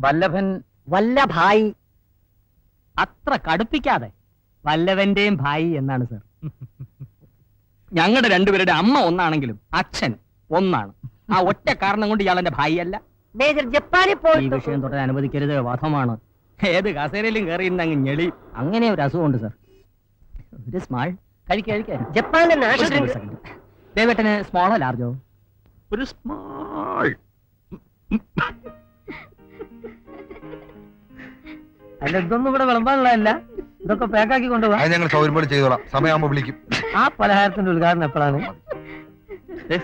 വല്ലഭൻ വല്ലഭായി. അത്ര കടുപ്പിക്കാതെ. വല്ലവന്റെയും ഭായി എന്നാണ് സർ. ഞങ്ങളുടെ രണ്ടുപേരുടെ അമ്മ ഒന്നാണെങ്കിലും അച്ഛൻ ഒന്നാണ്. ആ ഒറ്റ കാരണം കൊണ്ട് ഇയാൾ എന്റെ ഭായി അല്ല. മേജർ ജപ്പാനിൽ ഈ പോയി വിഷയം തൊട്ടാൻ അനുവദിക്കരുത്, വധമാണ്. ഏത് കസേരയിലും കയറിയിരുന്ന അങ്ങ് ഞെളി. അങ്ങനെ ഒരു അസുഖമുണ്ട് സർ. ഒരു സ്മാൾ കഴിക്കാൻ ജപ്പാനിലെ നാഷണൽ ദേവേട്ടന് സ്മോളോ ലാർജോ? ഒരു സ്മാൾ. അല്ല, ഇതൊന്നും ഇവിടെ വിളമ്പാനുള്ളതല്ല. ഇതൊക്കെ പാക്കാക്കി കൊണ്ടുപോകാം. അത് ഞങ്ങൾ സൗകര്യം പോലെ ചെയ്തോളാം. സമയമാകുമ്പോ വിളിക്കും. ആ പലഹാരത്തിന്റെ ഉദ്ഘാടനം എപ്പോഴാണ്?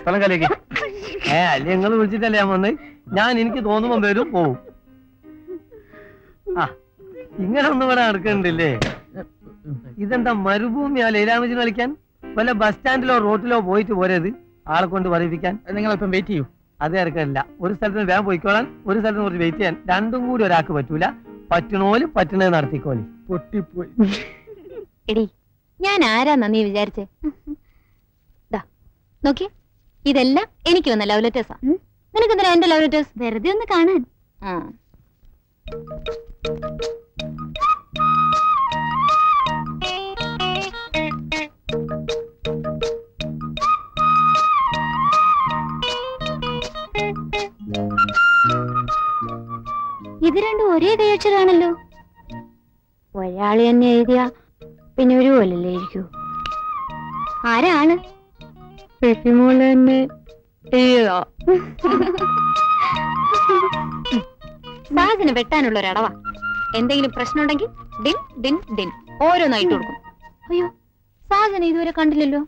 സ്ഥലം കലയ്ക്ക്. അല്ലെ നിങ്ങൾ വിളിച്ചിട്ടല്ലേ ഞാൻ വന്ന്. ഞാൻ എനിക്ക് തോന്നുമ്പോ വരും പോവും. ആ, ഇങ്ങനെ ഒന്നും ഇവിടെ നടക്കണ്ടില്ലേ? ഇതെന്താ മരുഭൂമിയാ ലൈലാമജിന് കളിക്കാൻ? വല്ല ബസ് സ്റ്റാൻഡിലോ റോട്ടിലോ പോയിട്ട് പോരത് ആളെ കൊണ്ട് പറയിപ്പിക്കാൻ. നിങ്ങൾ അല്പം വെയിറ്റ് ചെയ്യൂ. അത് ഇറക്കല്ല. ഒരു സ്ഥലത്ത് നിന്ന് വേഗം പോയിക്കോളാൻ, ഒരു സ്ഥലത്ത് കുറച്ച് വെയിറ്റ് ചെയ്യാൻ. രണ്ടും കൂടി ഒരാൾക്ക് പറ്റൂല. പറ്റണോലും പറ്റണേ നടത്തിക്കോളി. പൊട്ടിപ്പോയി. എടി, ഞാൻ ആരാന്നാ നീ വിചാരിച്ചേ? നോക്കി, ഇതെല്ലാം എനിക്ക് വന്ന ലവ് ലെറ്റേഴ്സാ. നിനക്കെന്തിനാ എന്റെ ലവ് ലെറ്റേഴ്സ്? വെറുതെ ഒന്ന് കാണാൻ. ഇത് രണ്ടും ഒരേ കൈയക്ഷരാണല്ലോ. ഒരാള് തന്നെ എഴുതിയ പിന്നെ ഒരു പോലല്ലേ ഇരിക്കൂ. ആരാണ്? സാജിന് വെട്ടാനുള്ള ഒരടവാ. എന്തെങ്കിലും പ്രശ്നം ഉണ്ടെങ്കിൽ ഡിൻ ഡിൻ ഡിൻ ഓരോന്നായിട്ട് കൊടുക്കും. അയ്യോ, സാജിനെ ഇതുവരെ കണ്ടില്ലല്ലോ.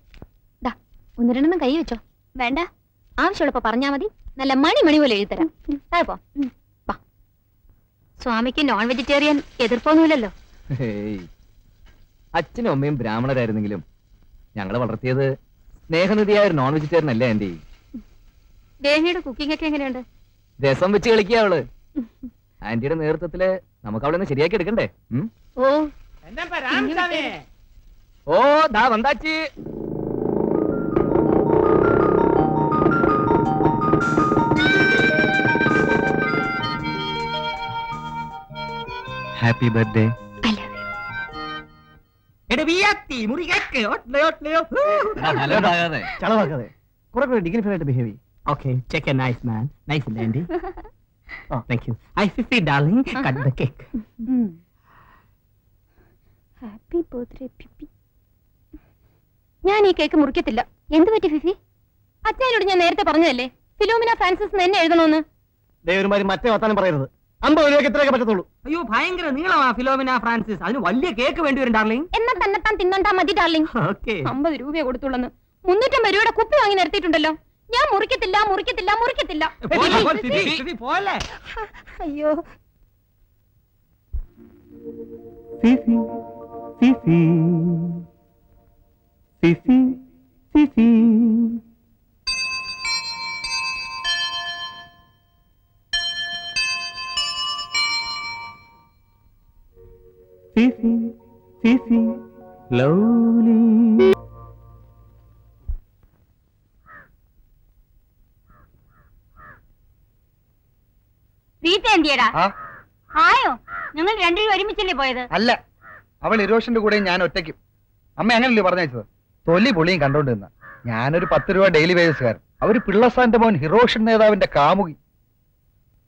ദാ, ഒന്ന് രണ്ടെണ്ണം കൈ വെച്ചോ. വേണ്ട, ആവശ്യമുള്ളപ്പോ പറഞ്ഞാ മതി. നല്ല മണി മണി പോലെ എഴുതരാം. പോ. സ്വാമിക്ക് നോൺ വെജിറ്റേറിയൻ എതിർപ്പൊന്നുമില്ലല്ലോ. അച്ഛനും അമ്മയും ബ്രാഹ്മണരായിരുന്നെങ്കിലും ഞങ്ങളെ വളർത്തിയത് സ്നേഹനിധിയായ ഒരു നോൺ വെജിറ്റേറിയൻ അല്ലേ ആന്റി. ദേഹിയുടെ കുക്കിംഗ് ഒക്കെ എങ്ങനെയുണ്ട്? രസം വെച്ച് കളിക്കുക അവള്. ആന്റിയുടെ നേതൃത്വത്തില് നമുക്ക് അവളെ ഒന്ന് ശരിയാക്കി എടുക്കണ്ടേ? ഓ ദാ വന്താച്ചി. Happy birthday. കുറെ ഡിഗ്നിഫൈഡ് ആയിട്ട് ബിഹേവ് ചെയ്യും. Okay, check a nice man. Nice, Andy. Oh, thank you. I Fifi, darling, cut the cake. Happy birthday Pippi. ഞാൻ ഈ കേക്ക് മുറിക്കത്തില്ല. എന്ത് പറ്റി ഫിഫി? അച്ഛനോട് ഞാൻ നേരത്തെ പറഞ്ഞതല്ലേ ഫിലോമിന ഫ്രാൻസിസ് എന്നെ എഴുതണോന്ന്. ദൈവമാരി മറ്റേ വർത്താനം പറയരുത്. 50 രൂപയ്ക്ക് ഇത്രയൊക്കെ പറ്റത്തുള്ളൂ. അയ്യോ, ഭയങ്കര നീളമാ ഫിലോമിന ഫ്രാൻസിസ്. അതിന് വലിയ കേക്ക് വേണ്ടി വരും ഡാർലിംഗ്. എന്നാ തന്നെത്താൻ തിന്നണ്ടാ മതി ഡാർലിംഗ്. 50 രൂപയെ കൊടുത്തുള്ളൂ. 350 രൂപയുടെ കുപ്പി വാങ്ങി നിർത്തിയിട്ടുണ്ടല്ലോ. ഞാൻ മുറിക്കത്തില്ല മുറിക്കത്തില്ല മുറിക്കത്തില്ല. അയ്യോ, Fifi Fifi Fifi Fifi. Fifi Fifi lovely. ആയോ? ഞങ്ങൾ രണ്ടുപേരും ഒരുമിച്ചല്ലേ പോയത്? അല്ല, അവൾ ഇരോഷന്റെ കൂടെ ഞാൻ ഒറ്റയ്ക്കും. അമ്മ അങ്ങനല്ലേ പറഞ്ഞയച്ചത്? തൊലി പൊളിയും കണ്ടോണ്ടിരുന്ന ഞാനൊരു 10 രൂപ ഡെയിലി വേജസ്കാരൻ. അവര് പിള്ളസാന്റെ മോൻ ഹിറോഷൻ നേതാവിന്റെ കാമുകി.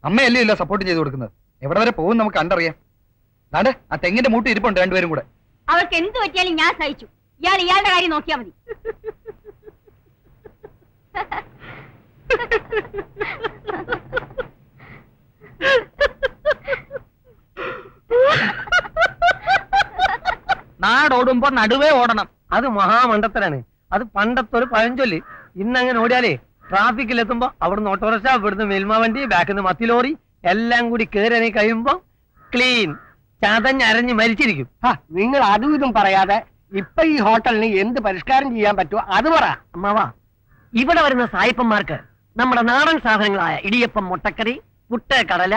അമ്മയല്ലേ ഇല്ല സപ്പോർട്ട് ചെയ്ത് കൊടുക്കുന്നത്. എവിടെ വരെ പോകും നമുക്ക് കണ്ടറിയാം. നാടെ ആ തെങ്ങിന്റെ മൂട്ടി ഇരിപ്പുണ്ട് രണ്ടുപേരും കൂടെ. അവർക്ക് എന്ത് പറ്റിയാലും ഞാൻ സഹിച്ചു. ഇയാളുടെ കാര്യം നോക്കിയാ മതി. നാടോടുമ്പോ നടുവേ ഓടണം. അത് മഹാമണ്ഡത്തരാണ്. അത് പണ്ടത്തൊരു പഴഞ്ചൊല്ല്. ഇന്നങ്ങനെ ഓടിയാലേ ട്രാഫിക്കിലെത്തുമ്പോ അവിടുന്ന് ഓട്ടോറിക്ഷ, ഇവിടുന്ന് മിൽമ വണ്ടി, ബാക്കിന്ന് മത്തിലോറി എല്ലാം കൂടി കയറി കഴിയുമ്പോ ക്ലീൻ ചതഞ്ഞരഞ്ഞ് മരിച്ചിരിക്കും. നിങ്ങൾ അതും ഇതും പറയാതെ ഇപ്പൊ ഈ ഹോട്ടലിന് എന്ത് പരിഷ്കാരം ചെയ്യാൻ പറ്റുമോ അത് പറ. അമ്മാവാ, ഇവിടെ വരുന്ന സായിപ്പന്മാർക്ക് നമ്മുടെ നാടൻ സാധനങ്ങളായ ഇടിയപ്പം, മുട്ടക്കറി, പുട്ട്, കടല,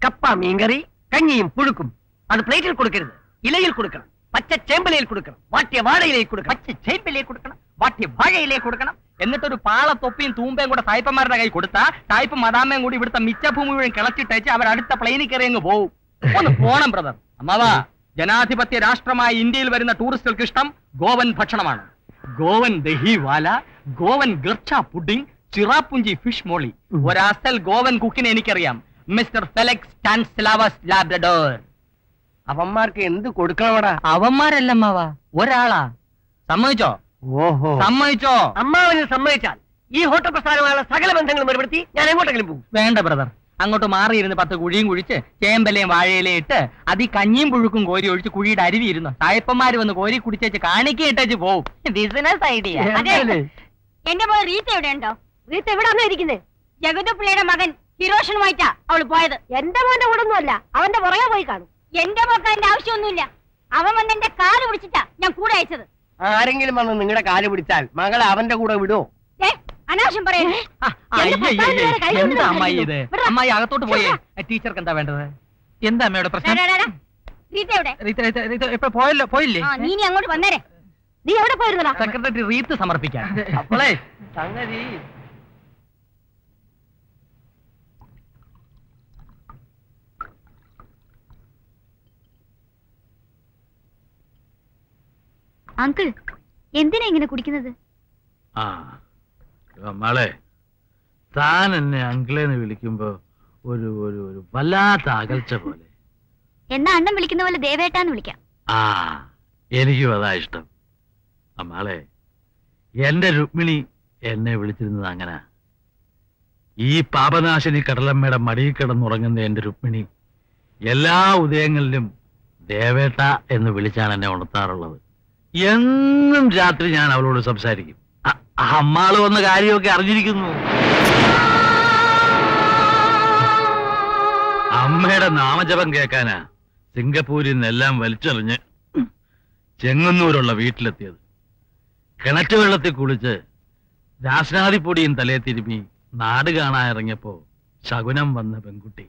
കപ്പ, മീൻകറി, കഞ്ഞിയും പുഴുക്കും അത് പ്ലേറ്റിൽ കൊടുക്കരുത്, ഇലയിൽ കൊടുക്കണം. പച്ച ചേമ്പലയിൽ കൊടുക്കണം, വാട്ടിയ വാഴയിലേക്ക് കൊടുക്കണം. പച്ച ചേമ്പലയിൽ കൊടുക്കണം, വട്ടി വാഴയിലേക്ക് കൊടുക്കണം. എന്നിട്ടൊരു പാളത്തൊപ്പിയും തൂമ്പയും കൂടെ സായിപ്പന്മാരുടെ കൈ കൊടുത്താ സായിപ്പും മദാമയും കൂടി ഇവിടുത്തെ മിച്ചഭൂമി മുഴുവൻ കിളച്ചിട്ടേച്ച് അവർ അടുത്ത പ്ലെയിനിൽ കയറി അങ്ങ് പോവും. ഒന്ന് പോണം ബ്രദർ. അമ്മാവാ, ജനാധിപത്യ രാഷ്ട്രമായ ഇന്ത്യയിൽ വരുന്ന ടൂറിസ്റ്റുകൾക്ക് ഇഷ്ടം ഗോവൻ ഭക്ഷണമാണ്. ഗോവൻ ദഹിവാല, ഗോവൻ ഗർച്ച പുഡിംഗ്, ചിറാപ്പുഞ്ചി ഫിഷ് മോളി. ഒരസൽ ഗോവൻ കുക്കിനെ എനിക്കറിയാം, മിസ്റ്റർ ഫെലക്സ് ടാൻസ്ലാവസ് ലാബ്രഡോർ. അവന്മാർക്ക് എന്ത് കൊടുക്കണമടാ? അവന്മാരല്ല അമ്മാവാ, ഒരാളാ. സമ്മതിച്ചോ? ഓഹോ, സമ്മതിച്ചോ? അമ്മാവന് സമ്മതിച്ചാൽ ഈ ഹോട്ടൽ പ്രസ്ഥാനമായുള്ള സകല ബന്ധങ്ങളും ഏർപ്പെടുത്തി ഞാൻ എങ്ങോട്ടെങ്കിലും പോകും. വേണ്ട ബ്രദർ, അങ്ങോട്ട് മാറിയിരുന്ന് 10 കുഴിയും കുഴിച്ച് ചേമ്പലയും വാഴയിലയും ഇട്ട് അതി കഞ്ഞിയും പുഴുക്കും കോരി ഒഴിച്ച് കുഴിയുടെ അരുവി ഇരുന്നു സായപ്പന്മാര് വന്ന് കോരി കുടിച്ചേച്ച് കാണിക്കേട്ടേച്ച് പോവും. Business idea. എന്റെ മോൾ റീത്ത എവിടെ ഉണ്ടോ? റീത്ത എവിടെ ഇരിക്കുന്നത്? ജഗതു പിള്ളയുടെ മകൻ ഹിരോഷനുമായിട്ടാ അവള് പോയത്. എന്റെ മോന്റെ കൂടെ ഒന്നുമല്ല, അവന്റെ പുറകെ പോയി കാണും. എന്റെ മോക്ക് അതിന്റെ ആവശ്യമൊന്നുമില്ല. അവൻ വന്ന് എന്റെ കാല് പിടിച്ചിട്ടാ ഞാൻ കൂടെ അയച്ചത്. ആരെങ്കിലും വന്ന് നിങ്ങളുടെ കാല് പിടിച്ചാൽ മകളെ അവന്റെ കൂടെ വിടുവോ? അനാവശ്യം പറയേ. എന്താ അമ്മായി ഇത്? അമ്മായി അകത്തോട്ട് പോയേ. ടീച്ചർക്ക് എന്താ വേണ്ടത്? എന്താ അമ്മയുടെ പ്രശ്നം? റീത്ത എവിടെ? ഇപ്പൊ പോയില്ലേ? നീ അങ്ങോട്ട് വന്നേരെ. നീ എവിടെ പോയിരുന്നടാ? സെക്രട്ടറി റീത്ത് സമർപ്പിക്കാൻ. അപ്പോളേ സംഗതി അങ്കിൾ, എന്തിനാ ഇങ്ങനെ കുടിക്കുന്നത്? ആ മോളെ, താൻ എന്നെ അങ്കിളെന്ന് വിളിക്കുമ്പോ ഒരു ഒരു ഒരു വല്ലാത്ത അകൽച്ച പോലെ. എന്നാ അണ്ണൻ വിളിക്കുന്ന പോലെ ദേവേട്ടാന്ന് വിളിക്കാം. ആ, എനിക്കും അതാ ഇഷ്ടം. അമ്മാളെ, എന്റെ രുക്മിണി എന്നെ വിളിച്ചിരുന്നത് അങ്ങനെ. ഈ പാപനാശിനി കടലമ്മയുടെ മടിയിൽ കിടന്നുറങ്ങുന്ന എന്റെ രുക്മിണി എല്ലാ ഉദയങ്ങളിലും ദേവേട്ട എന്ന് വിളിച്ചാണ് എന്നെ ഉണർത്താറുള്ളത്. എന്നും രാത്രി ഞാൻ അവളോട് സംസാരിക്കും. അമ്മാള് വന്ന കാര്യമൊക്കെ അറിഞ്ഞിരിക്കുന്നു. അമ്മയുടെ നാമജപം കേൾക്കാനാ സിംഗപ്പൂരിൽ നിന്നെല്ലാം വലിച്ചെറിഞ്ഞ് ചെങ്ങന്നൂരുള്ള വീട്ടിലെത്തിയത്. കിണറ്റ് വെള്ളത്തിൽ കുളിച്ച് രാസനാദിപ്പൊടിയും തലയെ തിരുമ്മി നാട് കാണാൻ ഇറങ്ങിയപ്പോ ശകുനം വന്ന പെൺകുട്ടി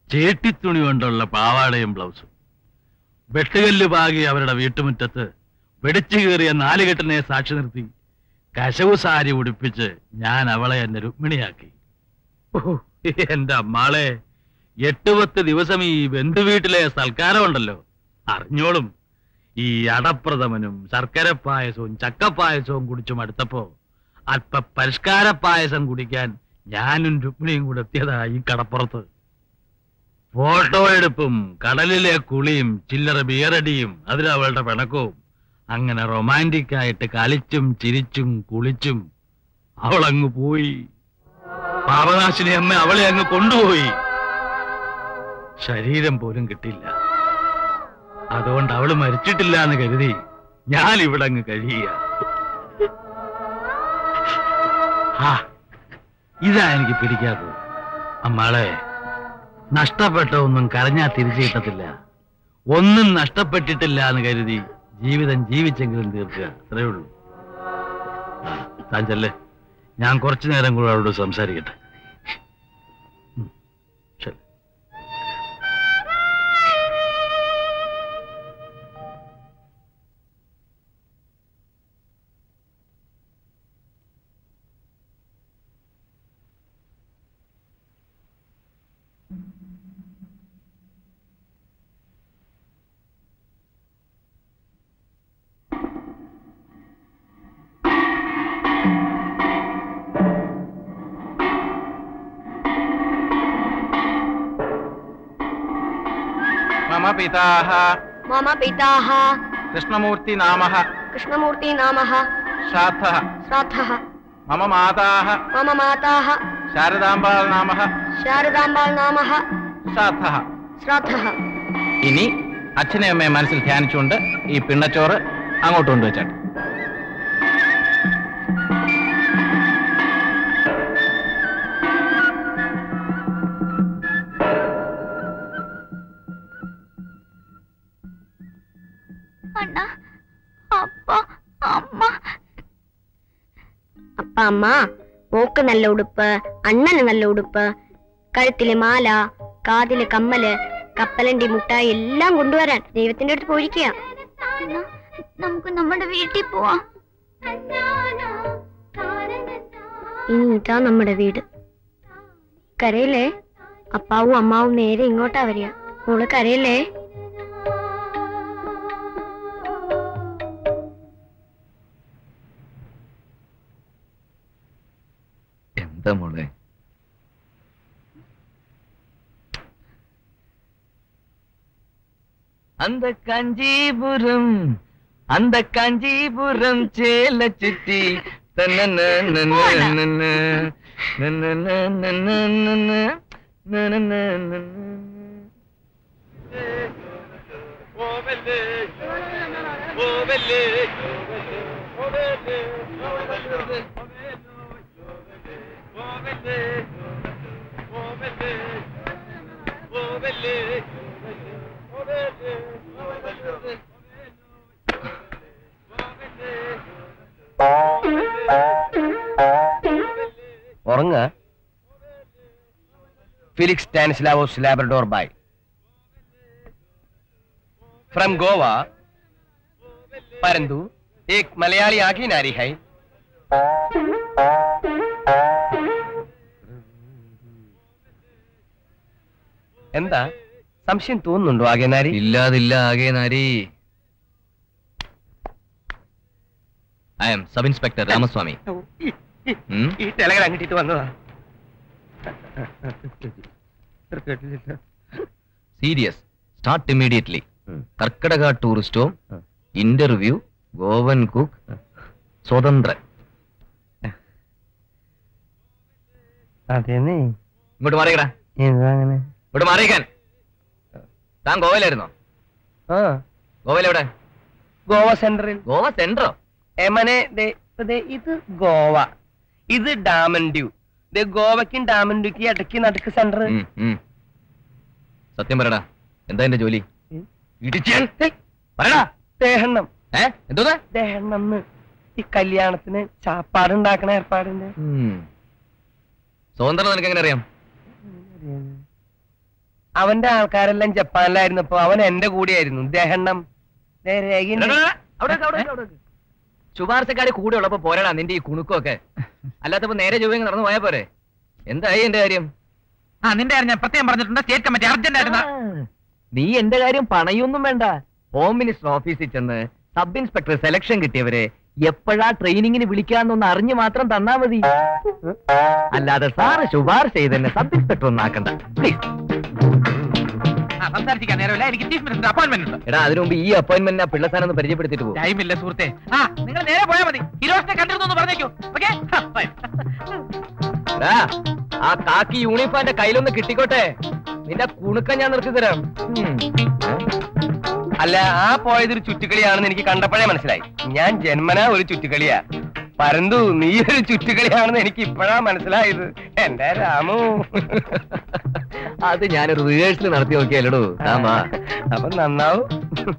ചേട്ടിത്തുണി കൊണ്ടുള്ള പാവാടയും ബ്ലൗസും വെട്ടുകല്ല് പാകി അവരുടെ വീട്ടുമുറ്റത്ത് വെടിച്ചു കയറിയ 4 കെട്ടിനെ സാക്ഷി നിർത്തി കശവു സാരി ഉടുപ്പിച്ച് ഞാൻ അവളെ എന്നെ രുക്മിണിയാക്കി. എന്റെ അമ്മാളെ, 8-10 ദിവസം ഈ ബന്ധുവീട്ടിലെ സൽക്കാരമുണ്ടല്ലോ, അറിഞ്ഞോളും. ഈ അടപ്രഥമനും ശർക്കരപ്പായസവും ചക്കപ്പായസവും കുടിച്ചു മടുത്തപ്പോ അല്പ പരിഷ്കാര പായസം കുടിക്കാൻ ഞാനും രുക്മിണിയും കൂടെ എത്തിയതാ ഈ കടപ്പുറത്ത്. ഫോട്ടോ എടുപ്പും കടലിലെ കുളിയും ചില്ലറ ബിയറടിയും അതിലവളുടെ പിണക്കവും, അങ്ങനെ റൊമാൻറ്റിക് ആയിട്ട് കളിച്ചും ചിരിച്ചും കുളിച്ചും അവളങ്ങ് പോയി. പാപനാശിനി അമ്മ അവളെ അങ്ങ് കൊണ്ടുപോയി. ശരീരം പോലും കിട്ടില്ല. അതുകൊണ്ട് അവള് മരിച്ചിട്ടില്ല എന്ന് കരുതി ഞാൻ ഇവിടെ അങ്ങ് കഴിയുക. ഇതാ എനിക്ക് പിടിക്കാത്തത്. അമ്മാളെ, നഷ്ടപ്പെട്ട ഒന്നും കരഞ്ഞാ തിരിച്ചു കിട്ടത്തില്ല. ഒന്നും നഷ്ടപ്പെട്ടിട്ടില്ല എന്ന് കരുതി ജീവിതം ജീവിച്ചെങ്കിലും തീർക്കുക, അത്രേ ഉള്ളൂ. താൻ ചെല്ലേ, ഞാൻ കുറച്ചു നേരം കൂടെ അവളോട് സംസാരിക്കട്ടെ. ശരി. മമ പിതാഹ മമ പിതാഹ കൃഷ്ണമൂർത്തി നാമഃ കൃഷ്ണമൂർത്തി നാമഃ ശ്രാദ്ധഃ ശ്രാദ്ധഃ മമ മാതാഹ മമ മാതാഹ ശാരദാംബാൾ നാമഃ ശാരദാംബാൾ നാമഃ ശ്രാദ്ധഃ. ശ്രാദ്ധഃ. ഇനി അച്ഛനെ അമ്മയെ മനസ്സിൽ ധ്യാനിച്ചുകൊണ്ട് ഈ പിണ്ണച്ചോറ് അങ്ങോട്ട് കൊണ്ടുവച്ചാട്ടെ. അണ്ണ, അപ്പ, അമ്മ. അപ്പ അമ്മ, മോക്ക് നല്ല ഉടുപ്പ്, അണ്ണന് നല്ല ഉടുപ്പ്, കഴുത്തിലെ മാല, കാതിലെ കമ്മല്, കപ്പലണ്ടി, മുട്ടായി എല്ലാം കൊണ്ടുവരാൻ ദൈവത്തിന്റെ അടുത്ത് പോയിരിക്കുക. നമുക്ക് നമ്മുടെ വീട്ടിൽ പോവാം. ഇനി ഇതാ നമ്മുടെ വീട്. കരയില്ലേ? അപ്പാവും അമ്മാവും നേരെ ഇങ്ങോട്ടാ വരിക. മോള് കരയില്ലേ? എന്താ മോളെ? அந்த காஞ்சிபுரம் சேல சுற்றி ഉറങ്ങ. Felix Stanislaus Labrador by from Goa. परंतु एक मलयाली आखी नारी है. എന്താ സംശയം തോന്നുന്നുണ്ടോ ആകെ നാരി? ഇല്ലാതില്ല ആകെ നാരി. I am sub inspector Ramaswamy. ഈ ടെലഗ്രാം കിട്ടിയിട്ട് വന്നതാ. Serious start immediately. കർക്കടക tourist home, interview, Goan cook, സ്വതന്ത്രൻ. അതേന്നേ. ഇങ്ങോട്ട് മാറിയടാ, എന്താ അങ്ങനെ? ഇങ്ങോട്ട് മാറിയിക്കാൻ. താൻ ഗോവയിലായിരുന്നോ? ആ, ഗോവയിലെവിടെ? ഗോവ സെൻട്രൽ. ഗോവ സെൻട്രോ? എമനെ ഇത് ഗോവ, ഇത് ഡാമൻ ഡ്യൂ. ഗോവയ്ക്കും ഡാമൻ ഡ്യൂക്ക് ഇടയ്ക്ക് നടുക്ക് സെന്റർ. സത്യം പറയടാ, എന്താ എന്റെ ജോലി? ഇടിച്ചാൻ പറയടാ. ദേഹണ്ണം. എന്തോന്നാ ദേഹണ്ണം? ഈ കല്യാണത്തിന് ചാപ്പാടുണ്ടാക്കണ ഏർപ്പാടിന്റെ. സ്വതന്ത്രം നിനക്ക് എങ്ങനെ അറിയാം? അവന്റെ ആൾക്കാരെല്ലാം ജപ്പാനിലായിരുന്നപ്പോ അവൻ എന്റെ കൂടെയായിരുന്നു. ദേഹണ്ണം. ശുപാർശക്കാര് കൂടെ ഉള്ളപ്പോ പോരാടാ നിന്റെ ഈ കുണുക്കൊക്കെ. അല്ലാത്തപ്പോ നേരെ ജോലിങ് നടന്നു പോയാ പോരെ. എന്തായി എന്റെ കാര്യം? നിന്റെ കാര്യം ഞാൻ പ്രത്യേകം പറഞ്ഞിട്ടുണ്ട്. സ്റ്റേറ്റ് കമ്മിറ്റി അർജന്റ് ആയിരുന്നു. നീ എന്റെ കാര്യം പണയൊന്നും വേണ്ട. ഹോം മിനിസ്റ്റർ ഓഫീസിൽ ചെന്ന് സബ് ഇൻസ്പെക്ടർ സെലക്ഷൻ കിട്ടിയവരെ എപ്പോഴാ ട്രെയിനിങ്ങിന് വിളിക്കാന്നൊന്ന് അറിഞ്ഞു മാത്രം തന്നാ മതി. അല്ലാതെ സാറ് ശുപാർശ ചെയ്തെന്നെ സബ് ഇൻസ്പെക്ടർ ഒന്നാക്കണ്ട പ്ലീസ്. സംസാരിക്കാൻ നേരമില്ല, എനിക്ക് ചീഫ് മിനിസ്റ്റർ അപ്പോയിന്റ്മെന്റ് ഉണ്ട്. എടാ അതിനു മുമ്പ് ഈ അപ്പോയിന്റ്മെന്റിനെ പിള്ളസാനം ഒന്ന് പരിചയപ്പെടുത്തിട്ട് പോകും. ടൈമില്ല സുഹൃത്തെ. നിങ്ങൾ നേരെ പോയാൽ മതി. ഹിരോഷിനെ കണ്ടിരുന്നു പറഞ്ഞേക്കൂ. ഓക്കേ? ആ കാക്കി യൂണിഫോമിന്റെ കയ്യിലൊന്ന് കിട്ടിക്കോട്ടെ. നിന്റെ കുണുക്ക ഞാൻ നിർത്തി തരാം. അല്ല, ആ പോയതൊരു ചുറ്റുകളിയാണെന്ന് എനിക്ക് കണ്ടപ്പോഴേ മനസ്സിലായി. ഞാൻ ജന്മനാ ഒരു ചുറ്റുകളിയാ. പരന്തു നീ ഒരു ചുറ്റുകളിയാണെന്ന് എനിക്ക് ഇപ്പോഴാ മനസ്സിലായത്. എന്റെ രാമു. അത് ഞാനൊരു റിഹേഴ്സൽ നടത്തി നോക്കിയാലോ. അപ്പൊ നന്നാവും.